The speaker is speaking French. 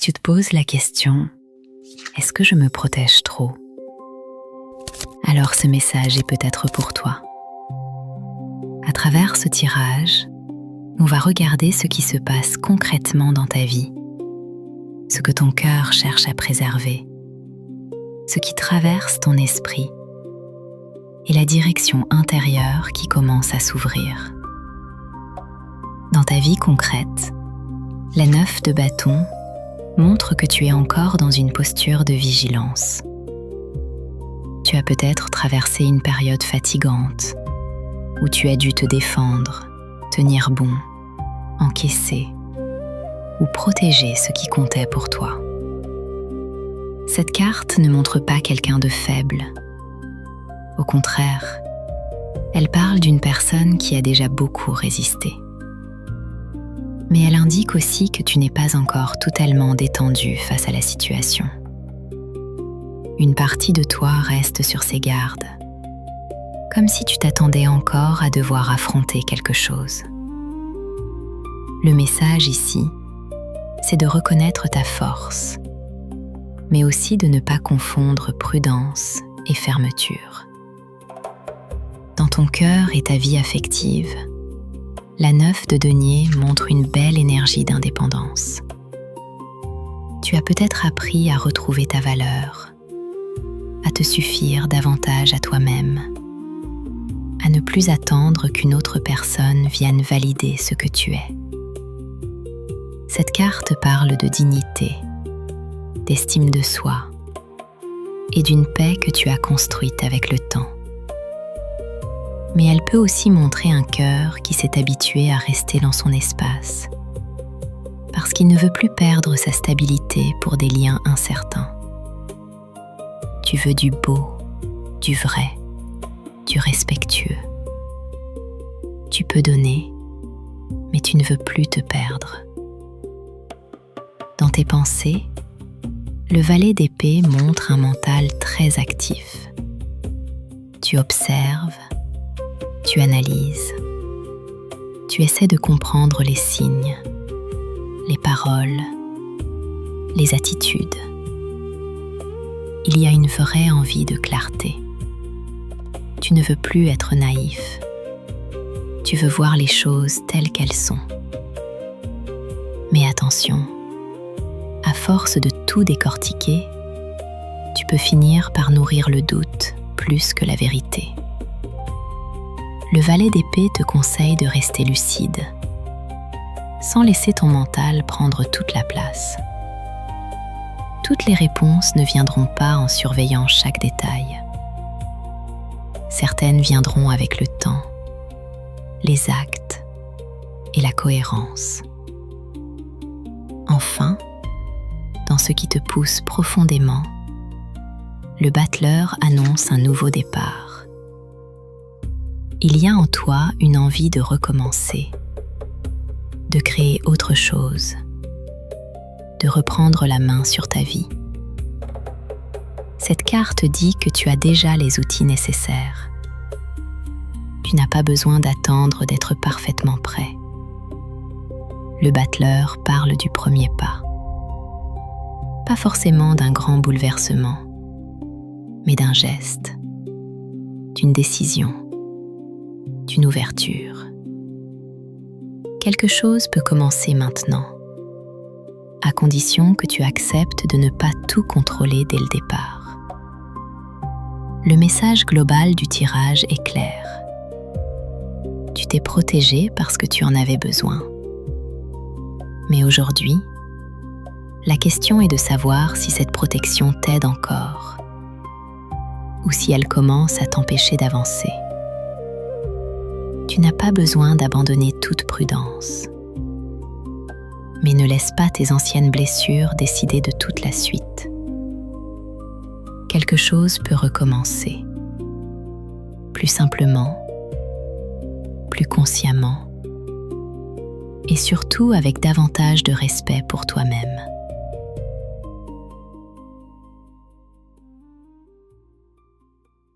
tu te poses la question « Est-ce que je me protège trop ?» Alors ce message est peut-être pour toi. À travers ce tirage, on va regarder ce qui se passe concrètement dans ta vie, ce que ton cœur cherche à préserver, ce qui traverse ton esprit et la direction intérieure qui commence à s'ouvrir. Dans ta vie concrète, la 9 de bâton montre que tu es encore dans une posture de vigilance. Tu as peut-être traversé une période fatigante où tu as dû te défendre, tenir bon, encaisser ou protéger ce qui comptait pour toi. Cette carte ne montre pas quelqu'un de faible. Au contraire, elle parle d'une personne qui a déjà beaucoup résisté. Mais elle indique aussi que tu n'es pas encore totalement détendu face à la situation. Une partie de toi reste sur ses gardes, comme si tu t'attendais encore à devoir affronter quelque chose. Le message ici, c'est de reconnaître ta force, mais aussi de ne pas confondre prudence et fermeture. Dans ton cœur et ta vie affective, la 9 de denier montre une belle énergie d'indépendance. Tu as peut-être appris à retrouver ta valeur, à te suffire davantage à toi-même, à ne plus attendre qu'une autre personne vienne valider ce que tu es. Cette carte parle de dignité, d'estime de soi et d'une paix que tu as construite avec le temps. Mais elle peut aussi montrer un cœur qui s'est habitué à rester dans son espace, parce qu'il ne veut plus perdre sa stabilité pour des liens incertains. Tu veux du beau, du vrai, du respectueux. Tu peux donner, mais tu ne veux plus te perdre. Dans tes pensées, le valet d'épée montre un mental très actif. Tu observes, tu analyses, tu essaies de comprendre les signes, les paroles, les attitudes. Il y a une vraie envie de clarté. Tu ne veux plus être naïf. Tu veux voir les choses telles qu'elles sont. Mais attention, à force de tout décortiquer, tu peux finir par nourrir le doute plus que la vérité. Le valet d'épée te conseille de rester lucide, sans laisser ton mental prendre toute la place. Toutes les réponses ne viendront pas en surveillant chaque détail. Certaines viendront avec le temps, les actes et la cohérence. Enfin, dans ce qui te pousse profondément, le battleur annonce un nouveau départ. Il y a en toi une envie de recommencer, de créer autre chose, de reprendre la main sur ta vie. Cette carte dit que tu as déjà les outils nécessaires. Tu n'as pas besoin d'attendre d'être parfaitement prêt. Le battleur parle du premier pas. Pas forcément d'un grand bouleversement, mais d'un geste, d'une décision, d'une ouverture. Quelque chose peut commencer maintenant, à condition que tu acceptes de ne pas tout contrôler dès le départ. Le message global du tirage est clair. Tu t'es protégé parce que tu en avais besoin. Mais aujourd'hui, la question est de savoir si cette protection t'aide encore, ou si elle commence à t'empêcher d'avancer. Tu n'as pas besoin d'abandonner toute prudence. Mais ne laisse pas tes anciennes blessures décider de toute la suite. Quelque chose peut recommencer. Plus simplement, plus consciemment, et surtout avec davantage de respect pour toi-même.